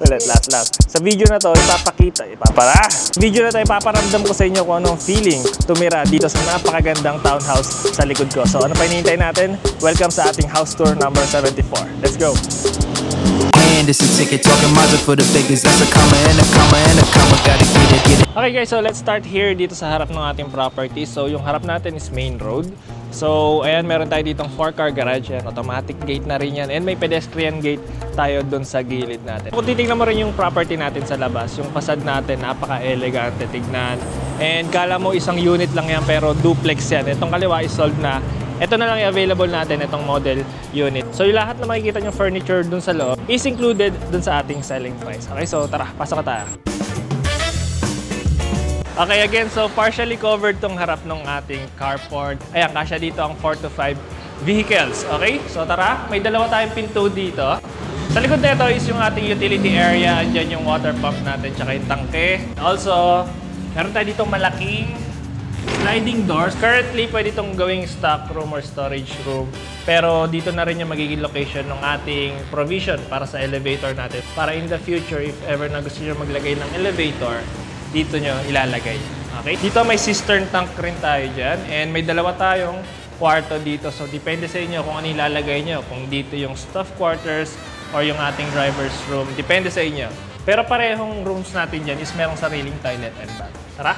Ulit, last. Sa video na to, ipaparamdam ko sa inyo kung anong feeling tumira dito sa napakagandang townhouse sa likod ko. So ano pa hinihintay natin? Welcome sa ating house tour number 74. Let's go! This is ticket talking Mazda for the biggest. That's a comma and a comma and a comma. Gotta get it. Okay guys, so let's start here dito sa harap ng ating property. So yung harap natin is main road. So ayan, meron tayo ditong 4-car garage. Ayan, automatic gate na rin yan. And may pedestrian gate tayo dun sa gilid natin. Kung titignan mo rin yung property natin sa labas, yung facade natin, napaka-elegante tignan. And kala mo isang unit lang yan pero duplex yan. Itong kaliwa is sold na. Ito na lang i-available natin, itong model unit. So yung lahat na makikita yung furniture dun sa loob is included dun sa ating selling price. Okay, so tara, pasok na tayo. Okay, again, so partially covered tong harap ng ating carport. Ayan, kasya dito ang 4 to 5 vehicles. Okay, so tara, may dalawa tayong pinto dito. Sa likod nito is yung ating utility area. Andyan yung water pump natin, tsaka yung tangke. Also, meron tayo ditong malaking sliding doors. Currently, pwede itong gawing stock room or storage room. Pero dito na rin yung magiging location ng ating provision para sa elevator natin. Para in the future, if ever na gusto nyo maglagay ng elevator, dito nyo ilalagay. Okay? Dito may cistern tank rin tayo dyan. And may dalawa tayong kwarto dito. So, depende sa inyo kung ano ilalagay nyo. Kung dito yung staff quarters or yung ating driver's room. Depende sa inyo. Pero parehong rooms natin dyan is merong sariling toilet and bath. Tara!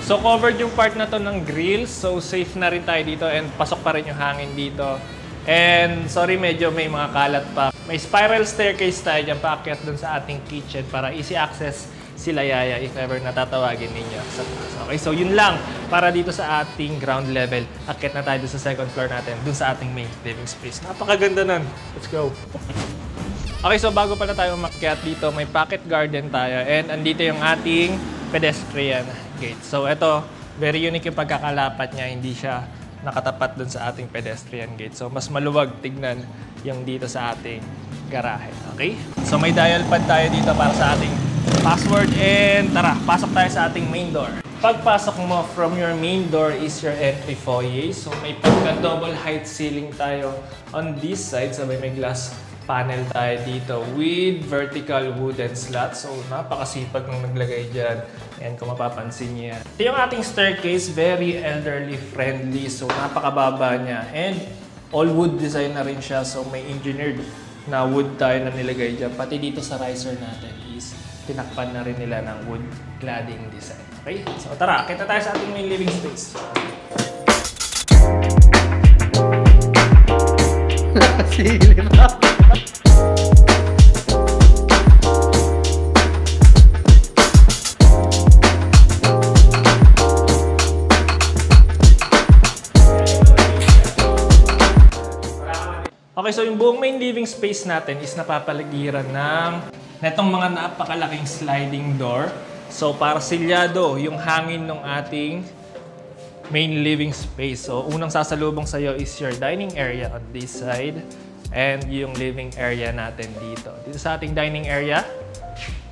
So covered yung part na to ng grills, so safe na rin tayo dito and pasok pa rin yung hangin dito. And sorry, medyo may mga kalat pa. May spiral staircase tayo dyan paakyat dun sa ating kitchen para easy access sila yaya if ever natatawagin ninyo sa taas. Okay, so yun lang para dito sa ating ground level. Akyat na tayo dun sa second floor natin, dun sa ating main living space. Napakaganda nun. Let's go! Okay, so bago pala tayo umakyat dito, may pocket garden tayo and andito yung ating pedestrian gate. So ito, very unique yung pagkakalapat niya, hindi siya nakatapat dun sa ating pedestrian gate. So mas maluwag tignan yung dito sa ating garahe. Okay? So may dial pad tayo dito para sa ating password and tara, pasok tayo sa ating main door. Pagpasok mo from your main door is your entry foyer. So may pagka-double height ceiling tayo on this side. So may glass panel tayo dito with vertical wooden slot. So, napakasipag nung naglagay dyan. Ayan, kung mapapansin niya. Ito yung ating staircase, very elderly friendly. So, napakababa niya. And all wood design na rin siya. So, may engineered na wood tayo na nilagay dyan. Pati dito sa riser natin is tinakpan na rin nila ng wood cladding design. Okay? So, tara, kita tayo sa ating main living space. Nakasili ba? Okay, so yung buong main living space natin is napapaligiran ng netong mga napakalaking sliding door. So, para silyado yung hangin ng ating main living space. So, unang sasalubong sa'yo is your dining area on this side and yung living area natin dito. Dito sa ating dining area,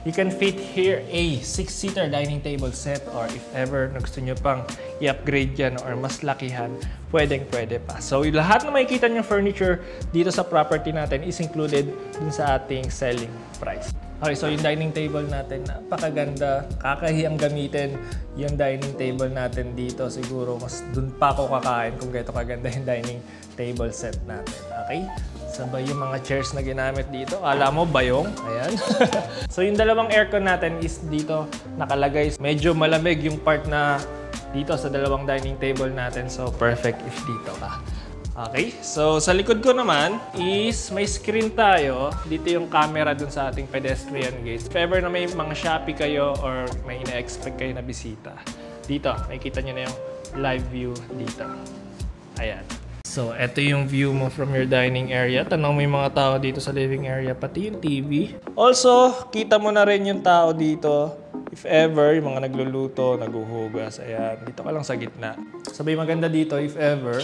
you can fit here a 6-seater dining table set or if ever gusto nyo pang i-upgrade yan or mas lakihan, pwedeng-pwede pa. So, yung lahat na makikita nyo furniture dito sa property natin is included dun sa ating selling price. Okay, so yung dining table natin, napakaganda. Kakahiyang gamitin yung dining table natin dito. Siguro mas dun pa ako kakain kung gaito kaganda yung dining table set natin. Okay? Sabay yung mga chairs na ginamit dito. Kala mo, bayong. Ayan. So yung dalawang aircon natin is dito nakalagay. Medyo malamig yung part na dito sa dalawang dining table natin. So perfect if dito ka. Okay, so sa likod ko naman is may screen tayo. Dito yung camera dun sa ating pedestrian gate. If ever na may mga Shopee kayo or may ina-expect kayo na bisita, dito, makikita nyo na yung live view dito. Ayan. So, eto yung view mo from your dining area. Tanong mo yung mga tao dito sa living area, pati yung TV. Also, kita mo na rin yung tao dito. If ever, yung mga nagluluto, naguhugas, ayan. Dito ka lang sa gitna. Sabay maganda dito, if ever,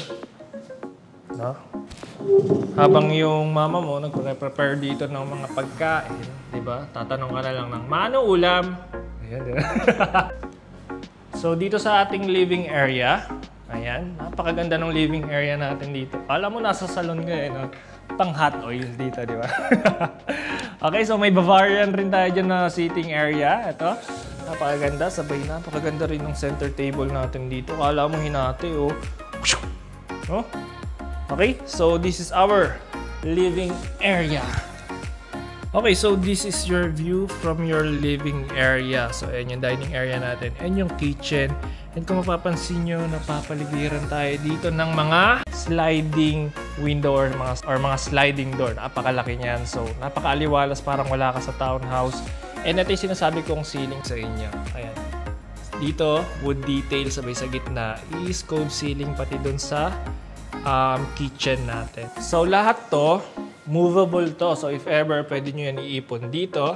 no? Habang yung mama mo nagre-prepare dito ng mga pagkain, 'di ba? Tatanong ka na lang ng, "Mano ulam?" Ayan. So dito sa ating living area, ayan, napakaganda ng living area natin dito. Alam mo nasa salon ka no? Pang hot oil dito, 'di ba? Okay, so may Bavarian rin tayo dyan na seating area. Ito, napakaganda. Sabay napakaganda rin ng center table natin dito. Kala mo hinati, oh. Oh? Okay, so this is our living area. Okay, so this is your view from your living area. So, ayan yung dining area natin. And yung kitchen. And kung mapapansin nyo, napapaligiran tayo dito ng mga sliding window or mga sliding door. Napakalaki niyan. So, napakaaliwalas, parang wala ka sa townhouse. And ito yung sinasabi kong ceiling sa inyo. Ayan. Dito, wood detail sabay sa gitna. Is cove ceiling pati dun sa kitchen natin. So, lahat to, movable to. So, if ever, pwede nyo yan iipon dito.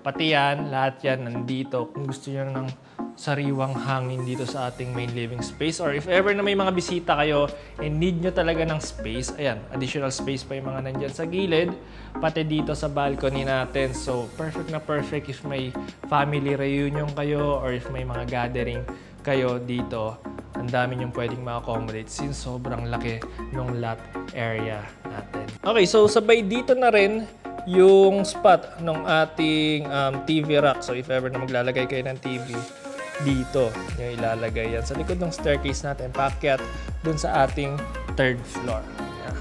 Pati yan, lahat yan nandito. Kung gusto nyo ng sariwang hangin dito sa ating main living space. Or if ever na may mga bisita kayo and need nyo talaga ng space, ayan, additional space pa yung mga nandyan sa gilid. Pati dito sa balcony natin. So, perfect na perfect if may family reunion kayo or if may mga gathering kayo dito. Ang dami niyong pwedeng ma-accommodate since sobrang laki ng lot area natin. Okay, so sabay dito na rin yung spot ng ating TV rack. So if ever na maglalagay kayo ng TV, dito yung ilalagay yan. Sa likod ng staircase natin, paakyat dun sa ating 3rd floor. Yeah.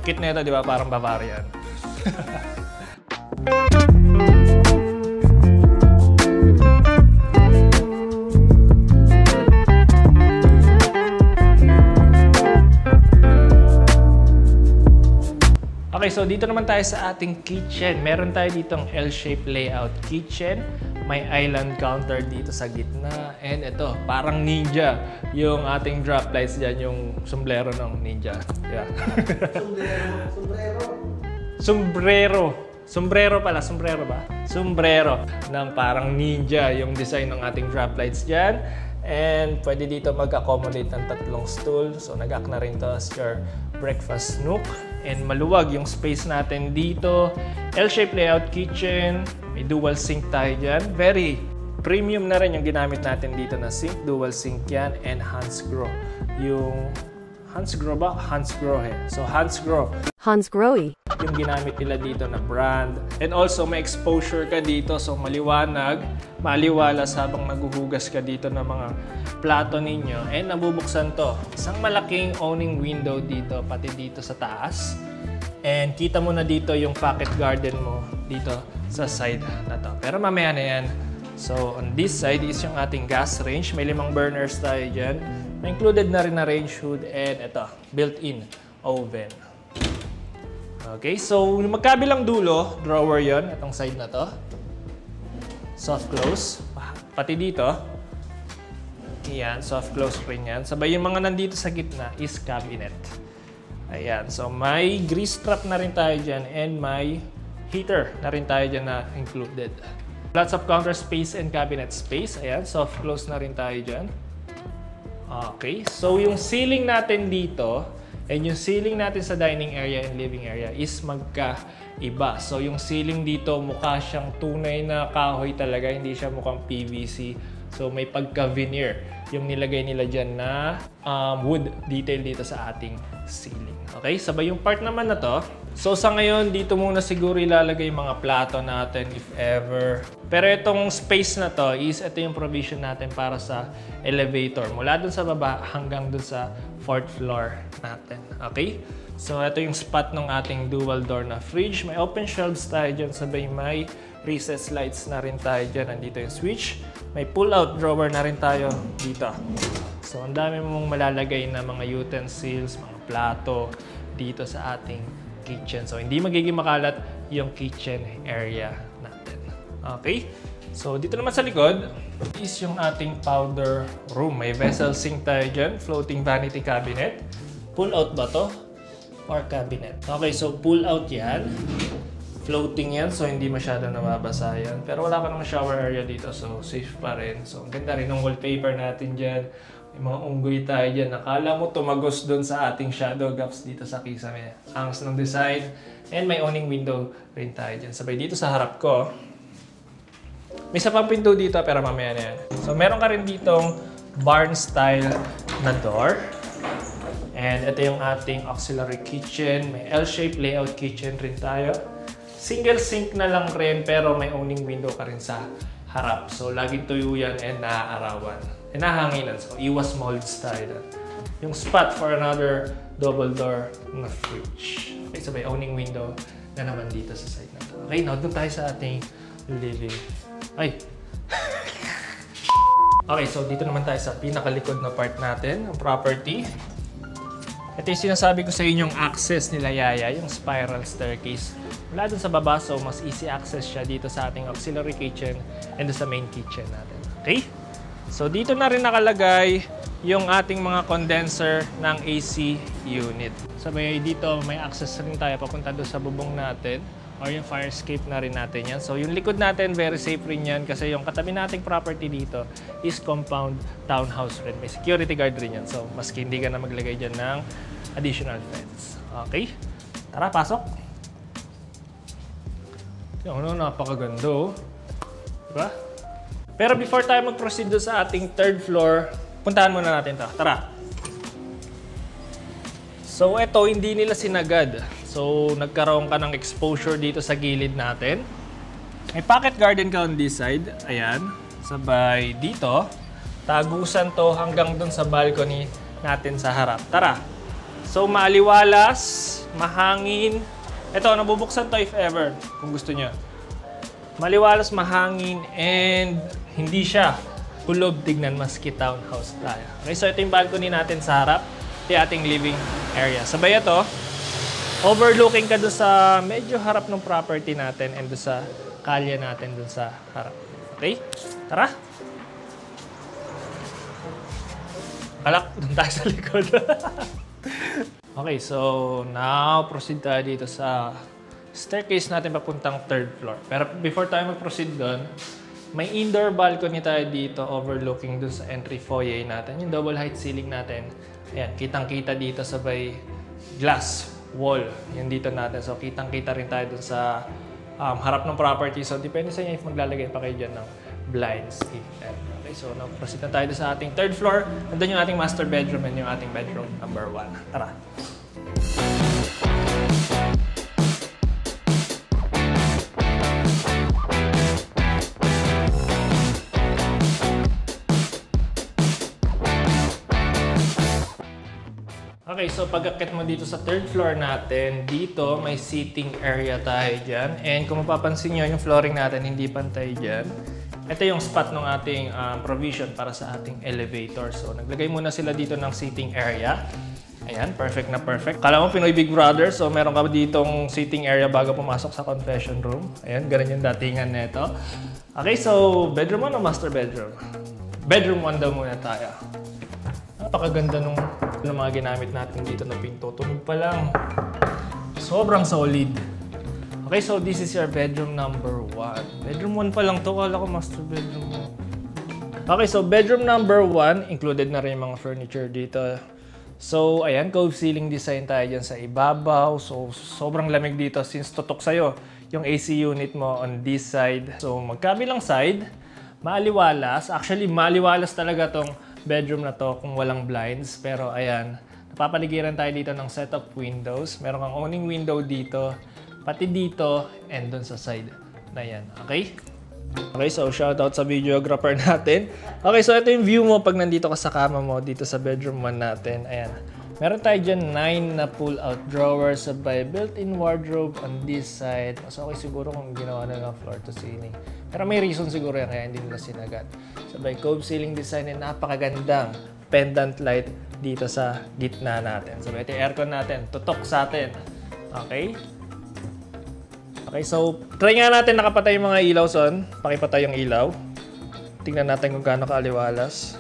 Kit na ito, di ba? Parang Bavarian. Okay, so dito naman tayo sa ating kitchen. Meron tayo ditong L-shaped layout kitchen. May island counter dito sa gitna. And ito, parang ninja. Yung ating drop lights dyan, yung sombrero ng ninja. Yeah. Sombrero pala. Sombrero ba? Sombrero ng parang ninja yung design ng ating drop lights dyan. And pwede dito mag-accommodate ng 3 stool. So nag-act na rin to as your breakfast nook. And maluwag yung space natin dito. L-shaped layout kitchen. May dual sink tayo dyan. Very premium na rin yung ginamit natin dito na sink. Dual sink yan. And Hansgrohe. Yung Hansgrohe ba? Hansgrohe. So Hansgrohe. Hansgrohe. Yung ginamit nila dito na brand. And also may exposure ka dito. So maliwanag, maliwalas habang naguhugas ka dito ng mga plato ninyo. And nabubuksan to. Isang malaking awning window dito, pati dito sa taas. And kita mo na dito yung pocket garden mo dito sa side na to. Pero mamaya na yan. So on this side is yung ating gas range. May 5 burners tayo dyan. May included na rin na range hood and ito, built-in oven. Okay, so yung magkabilang dulo, drawer yon, itong side na to. Soft close. Pati dito. Ayan, soft close rin yan. Sabay yung mga nandito sa gitna is cabinet. Ayan, so may grease trap na rin tayo dyan and may heater na rin tayo dyan na included. Lots of counter space and cabinet space. Ayan, soft close na rin tayo dyan. Okay, so yung ceiling natin dito and yung ceiling natin sa dining area and living area is magkaiba. So yung ceiling dito mukha siyang tunay na kahoy talaga, hindi siya mukhang PVC. So may pagka-veneer yung nilagay nila dyan na wood detail dito sa ating ceiling. Okay, sabay yung part naman na to. So sa ngayon, dito muna siguro ilalagay yung mga plato natin if ever. Pero itong space na to is ito yung provision natin para sa elevator. Mula dun sa baba hanggang dun sa 4th floor natin. Okay? So ito yung spot ng ating dual door na fridge. May open shelves tayo dyan. Sabay may recessed lights na rin tayo dyan. Nandito yung switch. May pull-out drawer na rin tayo dito. So ang dami mong malalagay na mga utensils, mga plato dito sa ating kitchen. So, hindi magiging makalat yung kitchen area natin. Okay? So, dito naman sa likod is yung ating powder room. May vessel sink tayo dyan. Floating vanity cabinet. Pull out ba to? Or cabinet? Okay, so pull out yan. Floating yan. So, hindi masyado nababasa yan. Pero wala pa namang shower area dito. So, safe pa rin. So, ang ganda rin ng wallpaper natin dyan. May mga unggoy tayo dyan. Nakala mo tumagos doon sa ating shadow gaps dito sa kisame. Angas ng design. And may awning window rin tayo dyan. Sabay dito sa harap ko. May isa pang pinto dito pero mamaya na yan. So meron ka rin ditong barn style na door. And ito yung ating auxiliary kitchen. May L-shaped layout kitchen rin tayo. single sink na lang rin, pero may owning window ka rin sa harap. So, laging tuyo yan and naaarawan. And nahanginan. So, iwas molds tayo. Yung spot for another double door na fridge. Okay, so may owning window na naman dito sa side na to. Okay, now doon tayo sa ating living. Ay! Okay, so dito naman tayo sa pinakalikod na part natin, ang property. Ito yung sinasabi ko sa inyong access nila Yaya, yung spiral staircase. Wala dun sa baba, so mas easy access siya dito sa ating auxiliary kitchen and sa main kitchen natin. Okay? So dito na rin nakalagay yung ating mga condenser ng AC unit. Sabay dito may access rin tayo papunta doon sa bubong natin or yung fire escape na rin natin yan. So yung likod natin, very safe rin yan kasi yung katabi nating property dito is compound townhouse rin. May security guard rin yan. So maski hindi ka na maglagay dyan ng additional fence. Okay? Tara, pasok! Yung napakaganda oh. Diba? Pero before tayo mag-proceed doon sa ating third floor, puntahan muna natin ito. Tara! So ito, hindi nila sinagad. So nagkaroon ka ng exposure dito sa gilid natin. May pocket garden ka on this side. Ayan. Sabay dito. Tagusan to hanggang dun sa balcony natin sa harap. Tara! So maaliwalas, mahangin. Ito, nabubuksan to if ever, kung gusto nyo. Maliwalas, mahangin, and hindi siya kulob tignan maski townhouse tayo. Okay, so ito yung balcony natin sa harap. Ito yung ating living area. Sabay ito, overlooking ka doon sa medyo harap ng property natin and doon sa kalye natin doon sa harap. Okay? Tara! Kalak, doon tayo sa likod. Okay, so now proceed tayo dito sa staircase natin papuntang third floor. Pero before tayo mag-proceed doon, may indoor balcony tayo dito overlooking doon sa entry foyer natin. Yung double height ceiling natin. Ayan, kitang-kita dito sabay glass wall. Yan dito natin. So kitang-kita rin tayo doon sa harap ng property. So depende sa inyo if maglalagay pa kayo dyan ng blinds. Okay, so now proceed na tayo sa ating third floor. Nandun yung ating master bedroom and yung ating bedroom number 1. Tara! Okay, so pag-akit mo dito sa third floor natin, dito may seating area tayo dyan. And kung mapapansin nyo, yung flooring natin hindi pantay dyan. Ito yung spot ng ating provision para sa ating elevator. So naglagay muna sila dito ng seating area. Ayan, perfect na perfect. Kala mo Pinoy Big Brother, so meron ka ditong seating area bago pumasok sa confession room. Ayan, ganun yung datingan nito. Okay, so bedroom 1 o master bedroom? Bedroom 1 daw muna tayo. Napakaganda nung mga ginamit natin dito na pinto. Tunog pa lang. Sobrang solid. Okay, so this is your bedroom number 1. Bedroom 1 pa lang to. Kala ko master bedroom mo. Okay, so bedroom number 1. Included na rin yung mga furniture dito. So, ayan, cove ceiling design tayo dyan sa ibabaw. So, sobrang lamig dito since tutok sa'yo yung AC unit mo on this side. So, magkabilang side, maaliwalas. Actually, maaliwalas talaga tong bedroom na to kung walang blinds. Pero ayan, napapaligiran tayo dito ng set of windows. Meron kang owning window dito, pati dito, and dun sa side na yan. Okay? Okay, so shoutout sa videographer natin. Okay, so ito yung view mo pag nandito ka sa kama mo dito sa bedroom 1 natin. Ayan. Meron tayo dyan 9 na pull-out drawers sabay built-in wardrobe on this side. Mas okay siguro kung ginawa na ng floor to ceiling. Pero may reason siguro yan kaya hindi nila sinagat. Sabay cove ceiling design and napakagandang pendant light dito sa gitna natin. Sabay ito yung aircon natin. Tutok sa atin. Okay? Okay, so try nga natin nakapatay yung mga ilaw son. Pakipatay yung ilaw. Tingnan natin kung gaano kaaliwalas.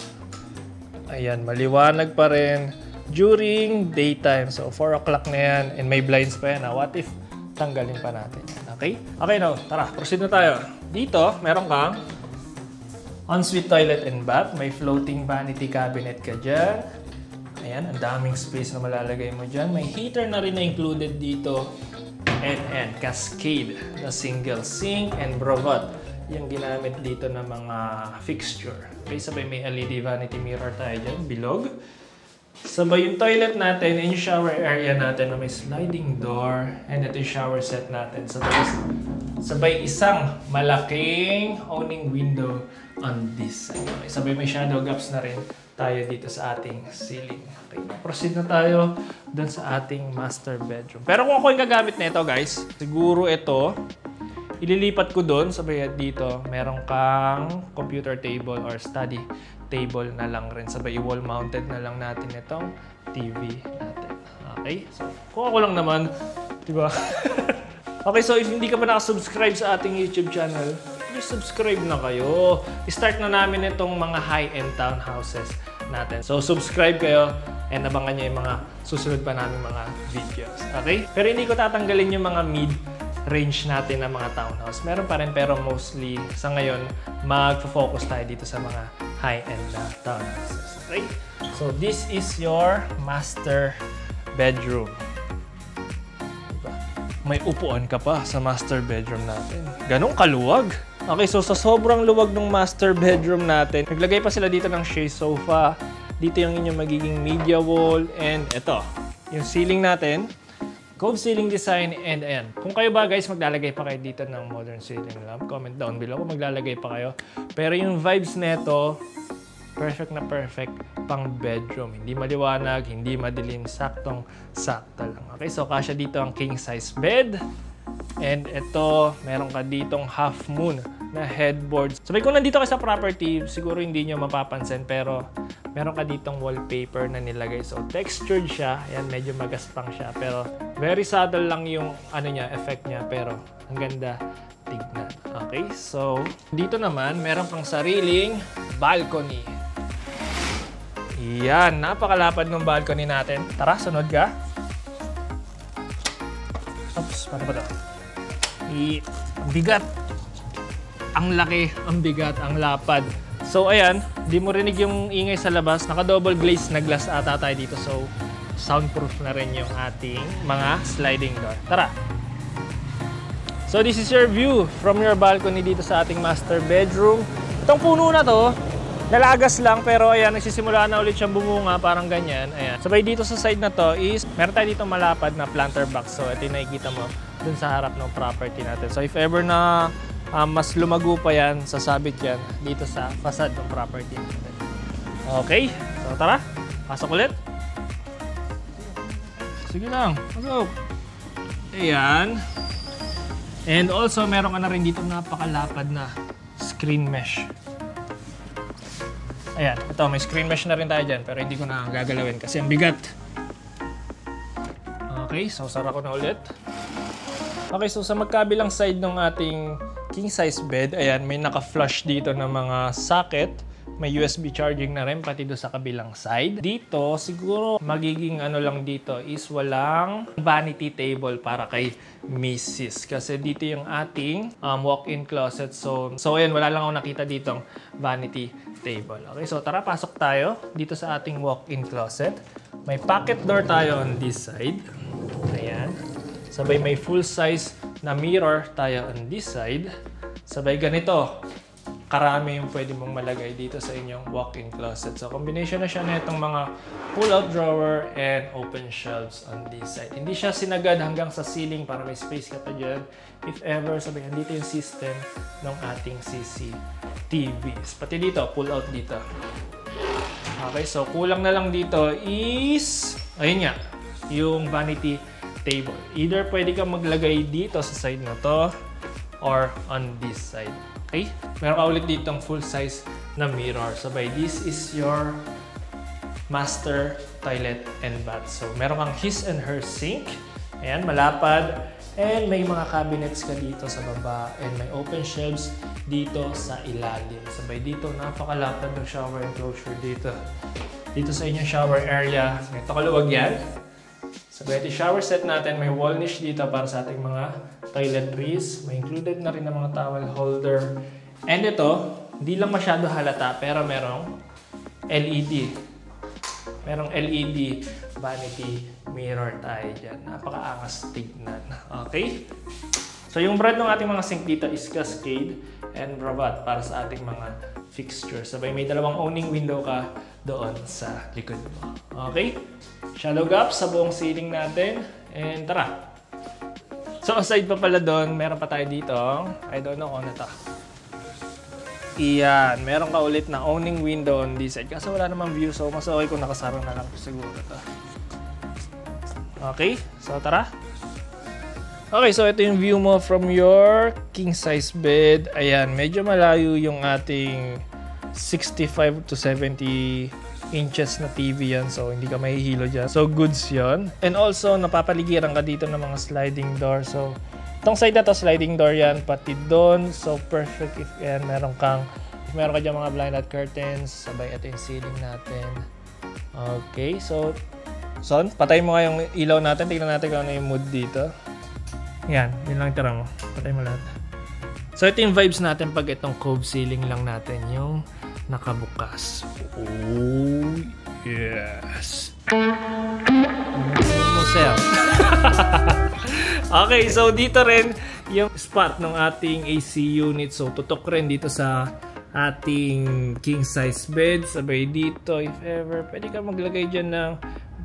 Ayan, maliwanag pa rin during daytime. So 4 o'clock na yan and may blinds pa yan. What if tanggalin pa natin yan? Okay? Okay, now tara, proceed na tayo. Dito, meron kang ensuite toilet and bath. May floating vanity cabinet ka dyan. Ayan, ang daming space na malalagay mo dyan. May heater na rin na included dito. And cascade na single sink and brovat. Yung ginamit dito ng mga fixture. Okay, sabay may LED vanity mirror tayo dyan. Bilog. Sabay yung toilet natin and yung shower area natin na may sliding door. And ito yung shower set natin. Sabay isang malaking awning window on this side. Okay, sabay may shadow gaps na rin tayo dito sa ating ceiling. Okay, proceed na tayo dun sa ating master bedroom. Pero kung ako yung gagamit nito, guys, siguro ito, ililipat ko doon, sabay dito, meron kang computer table or study table na lang rin. Sabay wall mounted na lang natin itong TV natin. Okay? So, kung ako lang naman, di ba? Okay, so if hindi ka pa nakasubscribe sa ating YouTube channel, please subscribe na kayo. I-start na namin itong mga high-end townhouses natin. So, subscribe kayo and abangan nyo yung mga susunod pa namin mga videos. Okay? Pero hindi ko tatanggalin yung mga mid-range natin na mga townhouse. Meron pa rin pero mostly sa ngayon, mag-focus tayo dito sa mga high-end na townhouses. Okay? So, this is your master bedroom. Diba? May upuan ka pa sa master bedroom natin. Ganong kaluwag. Okay, so sa sobrang luwag ng master bedroom natin, naglagay pa sila dito ng chaise sofa. Dito yung inyong magiging media wall. And ito, yung ceiling natin. Cove ceiling design, and ayan. Kung kayo ba guys, maglalagay pa kayo dito ng modern ceiling lamp, comment down below kung maglalagay pa kayo. Pero yung vibes neto, perfect na perfect pang bedroom. Hindi maliwanag, hindi madilim, saktong-sakto lang. Okay, so kasya dito ang king size bed. And ito, meron ka ditong half moon na headboard. Sabay kung nandito kayo sa property, siguro hindi nyo mapapansin, pero meron ka ditong wallpaper na nilagay. So textured siya, ayan, medyo magaspang siya, pero very subtle lang yung ano niya, effect niya, pero ang ganda tignan. Okay, so dito naman, meron kang sariling balcony. Yan, napakalapad ng balcony natin. Tara, sunod ka. Oops, paano ba ito? Ang bigat. Ang laki, ang bigat, ang lapad. So ayan, di mo rinig yung ingay sa labas. Naka-double glaze na glass ata tayo dito. So soundproof na rin yung ating mga sliding door. Tara! So this is your view from your balcony dito sa ating master bedroom. Itong puno na to, nalagas lang pero ayan, nagsisimula na ulit siyang bumunga, parang ganyan. Ayan. Sabay dito sa side na to is, meron tayo dito malapad na planter box. So ito yung nakikita mo dun sa harap ng property natin. So if ever na mas lumago pa yan, sasabit yan dito sa facade ng property natin. Okay, so tara, pasok ulit. Sige lang, pasok. Ayan. And also, meron ka na rin dito napakalapad na screen mesh. Ayan, ito, may screen mesh na rin tayo dyan, pero hindi ko na gagalawin kasi ang bigat. Okay, so sara ko na ulit. Okay, so sa magkabilang side ng ating king size bed, ayan, may naka-flush dito ng mga socket. May USB charging na rin pati doon sa kabilang side. Dito, siguro magiging ano lang dito is walang vanity table para kay Mrs. Kasi dito yung ating walk-in closet. So ayan, wala lang ako nakita ditong vanity table. Okay, so tara, pasok tayo dito sa ating walk-in closet. May pocket door tayo on this side. Ayan. Sabay may full-size na mirror tayo on this side. Sabay ganito, karami yung pwede mong malagay dito sa inyong walk-in closet. So, combination na siya na itong mga pull-out drawer and open shelves on this side. Hindi siya sinagad hanggang sa ceiling para may space ka pa dyan. If ever, sabihin, dito yung system ng ating CCTVs. Pati dito, pull-out dito. Okay, so kulang na lang dito is, ayun nga, yung vanity table. Either pwede kang maglagay dito sa side na to or on this side. Okay? Meron ka ulit ditong full-size na mirror. Sabay, this is your master toilet and bath. So, meron kang his and her sink. Ayan, malapad. And may mga cabinets ka dito sa baba. And may open shelves dito sa ilalim. Sabay, dito napakalapad ng shower enclosure dito. Dito sa inyong shower area. Ito kaluwag yan. Sabay, ito shower set natin. May wall niche dito para sa ating mga toiletries. May included na rin ng mga towel holder. And ito, hindi lang masyado halata, pero merong LED. Merong LED vanity mirror tayo dyan. Napaka-angas tignan. Okay? So yung brand ng ating mga sink dito is Cascade and Bravatt para sa ating mga fixtures. Sabay may dalawang owning window ka doon sa likod mo. Okay? Shallow gap sa buong ceiling natin. And tara! So aside pa pala doon, meron pa tayo dito. I don't know kung ano ito. Iyan, meron ka ulit na owning window on this side. Kasi wala namang view, so mas okay kung nakasara na lang siguro ito. Okay, so tara. Okay, so ito yung view mo from your king size bed. Ayan, medyo malayo yung ating 65 to 70 inches na TV yan. So, hindi ka mahihilo dyan. So, goods yon. And also, napapaligiran ka dito ng mga sliding door. So, itong side na to, sliding door yan. Pati doon. So, perfect if yan, meron ka dyan mga blind at curtains. Sabay, ito yung ceiling natin. Okay, so, Son, patay mo nga yung ilaw natin. Tignan natin kung ano yung mood dito. Yan, yun lang tira mo. Patay mo lahat. So, ito yung vibes natin pag itong cove ceiling lang natin. Yung nakabukas. Oh, yes. Sir. Okay, so dito rin yung spot ng ating AC unit. So, tutok rin dito sa ating king size bed. Sabay dito, if ever, pwede ka maglagay dyan ng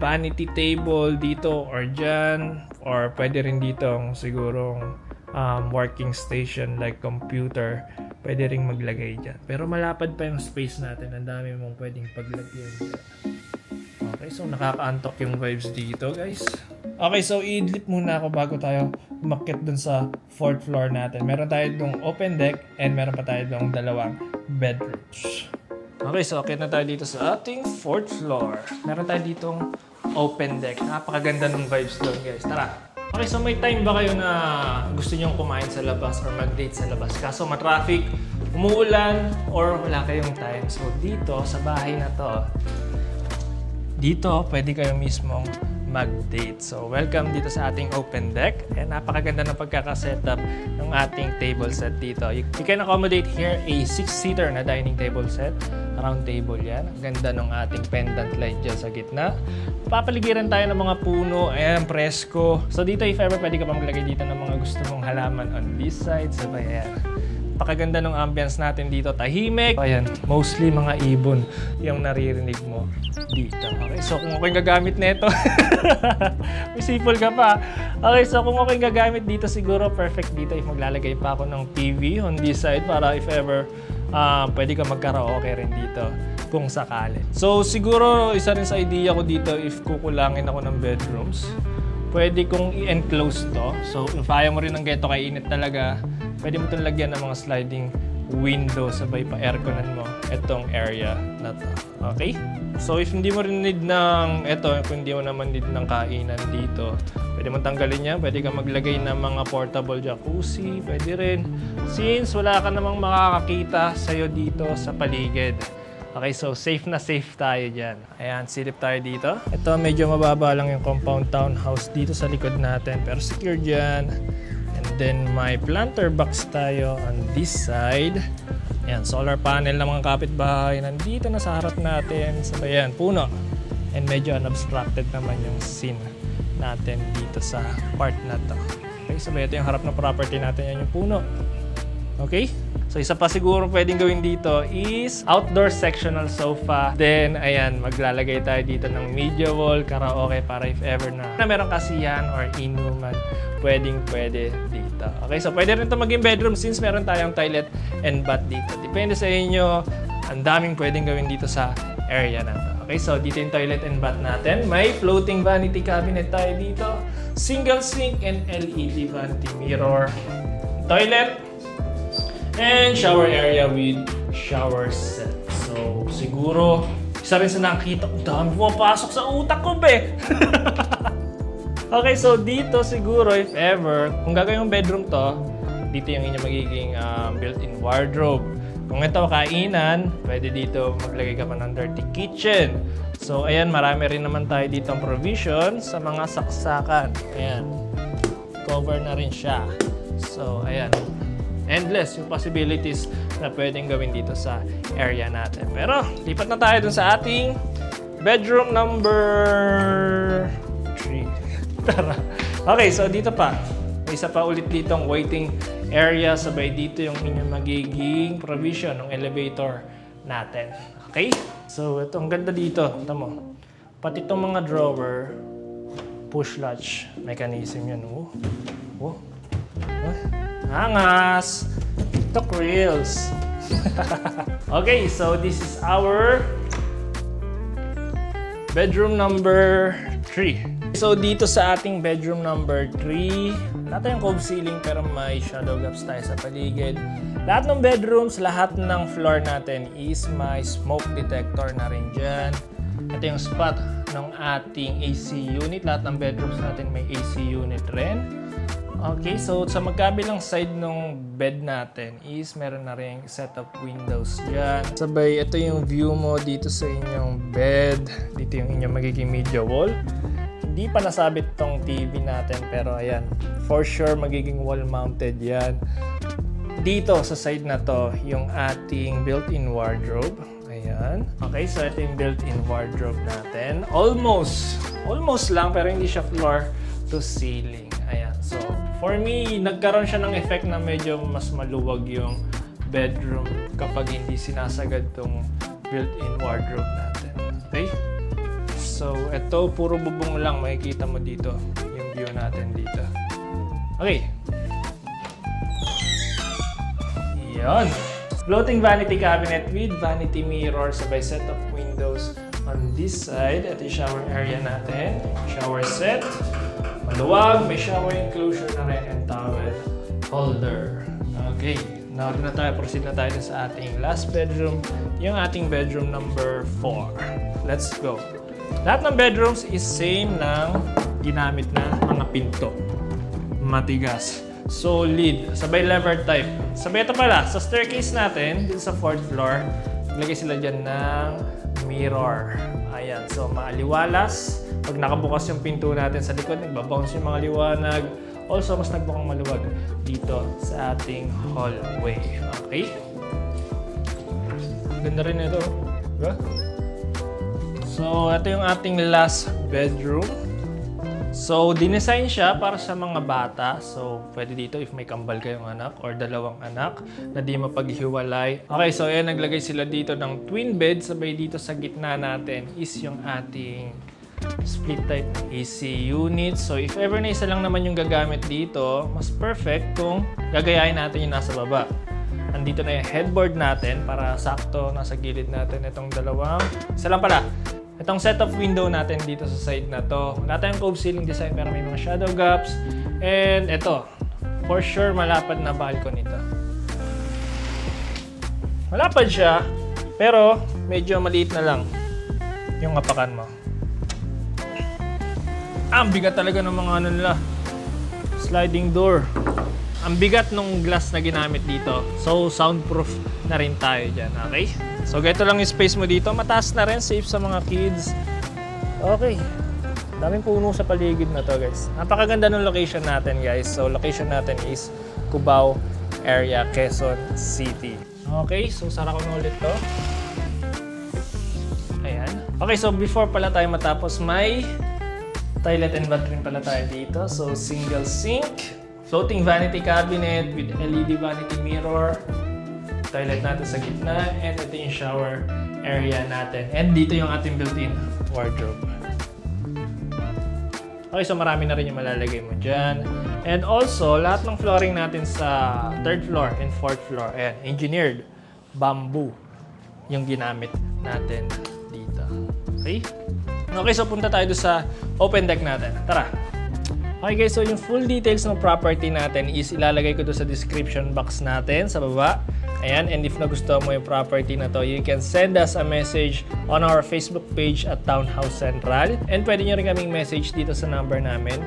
vanity table dito or dyan. Or pwede rin dito ang sigurong working station like computer. Pwede rin maglagay dyan. Pero malapad pa yung space natin. Ang dami mong pwedeng paglagyan dyan. Okay, so nakaka-antok yung vibes dito, guys. Okay, so i-idlip muna ako bago tayo umakyat dun sa 4th floor natin. Meron tayo dong open deck and meron pa tayo dong dalawang bedrooms. Okay, so akyat na tayo dito sa ating 4th floor. Meron tayo ditong open deck. Napakaganda ng vibes doon, guys. Tara! Okay, so may time ba kayo na gusto nyong kumain sa labas or mag-date sa labas? Kaso ma-traffic, umuulan, or wala kayong time. So dito, sa bahay na to, dito, pwede kayo mismong mag-date. So, welcome dito sa ating open deck. And napakaganda ng pagkakasetup ng ating table set dito. You can accommodate here a 6-seater na dining table set. Round table yan. Ang ganda ng ating pendant light dyan sa gitna. Papaligiran tayo ng mga puno. Ayan, presko. So, dito if ever, pwede ka pang maglagay dito ng mga gusto mong halaman on this side. So, ayan. Napakaganda ng ambience natin dito. Tahimik. Ayan, mostly mga ibon yung naririnig mo dito. Okay, so kung ako'y gagamit nito, may sipol ka pa. Okay, so kung ako'y gagamit dito, siguro perfect dito if maglalagay pa ako ng TV on this side para if ever, pwede ka mag-karaoke rin dito kung sakali. So siguro isa rin sa idea ko dito if kukulangin ako ng bedrooms, pwede kong i-enclose to. So if ayaw mo rin ng geto kay init talaga, pwede mo itong lagyan ng mga sliding window, sabay pa airconan mo itong area na to. Okay? So if hindi mo rin need ng kung hindi mo naman need ng kainan dito, pwede mo tanggalin yan. Pwede ka maglagay ng mga portable jacuzzi. Pwede rin. Since wala ka namang makakakita sa'yo dito sa paligid. Okay, so safe na safe tayo dyan. Ayan, silip tayo dito. Ito, medyo mababa lang yung compound townhouse dito sa likod natin. Pero secure dyan. And then may planter box tayo on this side. Ayan, solar panel ng mga kapitbahay. Nandito na sa harap natin. Sabay yan, puno. And medyo unobstructed naman yung scene natin dito sa part na to. Okay, sabay ito yung harap ng property natin. Yan yung puno. Okay? So isa pa siguro pwedeng gawin dito is outdoor sectional sofa. Then ayan, maglalagay tayo dito ng media wall, karaoke para if ever na meron kasiyahan or inuman, pwede dito. Okay, so pwede rin ito maging bedroom since meron tayong toilet and bath dito. Depende sa inyo, ang daming pwedeng gawin dito sa area na to. Okay, so dito yung toilet and bath natin. May floating vanity cabinet tayo dito. Single sink and LED vanity mirror. Toilet. And shower area with shower set. So, siguro, isa rin sa nakikita ko, dami pumapasok sa utak ko, be! Okay, so dito siguro, if ever, kung gagawin yung bedroom to, dito yung inyong magiging built-in wardrobe. Kung ito kainan, pwede dito maglagay ka pa ng dirty kitchen. So, ayan, marami rin naman tayo dito ang provision sa mga saksakan. Ayan, cover na rin siya. So, ayan. Endless yung possibilities na pwedeng gawin dito sa area natin. Pero, lipat na tayo dun sa ating bedroom number 3. Tara. Okay, so dito pa. May isa pa ulit ditong waiting area. Sabay dito yung inyong magiging provision ng elevator natin. Okay? So, ito, ang ganda dito. Ito mo. Pati itong mga drawer, push latch mechanism yan. Angas! Ito, grills. Okay, so this is our bedroom number 3. So dito sa ating bedroom number 3, wala tayong cove ceiling pero may shadow gaps tayo sa paligid. Lahat ng bedrooms, lahat ng floor natin is may smoke detector na rin dyan. Ito yung spot ng ating AC unit. Lahat ng bedrooms natin may AC unit rin. Okay, so sa magkabilang side ng bed natin is meron na rin set of windows dyan. Sabay, ito yung view mo dito sa inyong bed. Dito yung inyong magiging media wall. Hindi pa nasabit tong TV natin pero ayan, for sure magiging wall mounted yan. Dito sa side na to, yung ating built-in wardrobe. Ayan. Okay, so ito yung built-in wardrobe natin. Almost lang pero hindi siya floor to ceiling. Ayan, so for me, nagkaroon siya ng effect na medyo mas maluwag yung bedroom kapag hindi sinasagad tong built-in wardrobe natin. Okay? So, ito, puro bubong lang. Makikita mo dito yung view natin dito. Okay. Yan. Floating vanity cabinet with vanity mirror. Sabay set of windows on this side. Ito yung shower area natin. Shower set. Maluwag, may shower enclosure na rin and towel holder. Okay, now na tayo, proceed na tayo sa ating last bedroom, yung ating bedroom number 4. Let's go. Lahat ng bedrooms is same ng ginamit na mga pinto. Matigas. Solid. Sabay lever type. Sabay ito pala, sa staircase natin, dito sa 4th floor, lagay sila dyan ng mirror. Ayan, so maaliwalas. Pag nakabukas yung pinto natin sa likod, nagbabounce yung mga liwanag. Also, mas nagbukang maluwag dito sa ating hallway. Okay? Ganda rin ito. Diba? So, ito yung ating last bedroom. So, dinesign siya para sa mga bata. So, pwede dito if may kambal kayong anak or dalawang anak na di mapaghiwalay. Okay, so ayan, naglagay sila dito ng twin bed. Sabay dito sa gitna natin is yung ating split type AC unit. So, if ever na isa lang naman yung gagamit dito, mas perfect kung gagayahin natin yung nasa baba. Andito na yung headboard natin para sakto nasa gilid natin itong dalawang. Isa lang pala. Itong set of window natin dito sa side na to. Wala tayong cove ceiling design pero may mga shadow gaps. And ito, for sure malapad na balcony ito. Malapad siya, pero medyo maliit na lang yung apakan mo. Ang bigat talaga ng mga ano nila. Sliding door. Ang bigat ng glass na ginamit dito. So, soundproof na rin tayo dyan. Okay? So, ganito lang yung space mo dito. Mataas na rin. Safe sa mga kids. Okay. Daming puno sa paligid na to, guys. Napakaganda ng location natin, guys. So, location natin is Cubao area, Quezon City. Okay. So, sara ko na ulit to. Ayan. Okay. So, before pala tayo matapos, may toilet and bathroom pala tayo dito. So, single sink. Floating vanity cabinet with LED vanity mirror. Toilet natin sa gitna. And ito yung shower area natin. And dito yung ating built-in wardrobe. Okay, so marami na rin yung malalagay mo dyan. And also, lahat ng flooring natin sa 3rd floor and 4th floor, ayan, engineered bamboo yung ginamit natin dito. Okay? Okay, so punta tayo sa open deck natin. Tara! Okay guys, so yung full details ng property natin is ilalagay ko doon sa description box natin sa baba. Ayan, and if nagustuhan mo yung property na to, you can send us a message on our Facebook page at Townhouse Central. And pwede nyo rin kaming message dito sa number namin.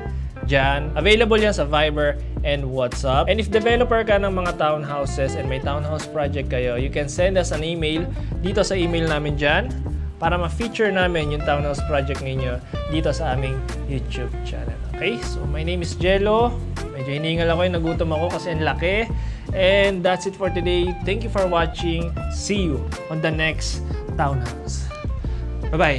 Diyan, available yan sa Viber and WhatsApp. And if developer ka ng mga townhouses and may townhouse project kayo, you can send us an email dito sa email namin dyan para ma-feature namin yung townhouse project ninyo dito sa aming YouTube channel. Okay, so my name is Jello. Medyo hiningal ako, nagutom ako kasi ang laki. And that's it for today. Thank you for watching. See you on the next Townhouse. Bye-bye.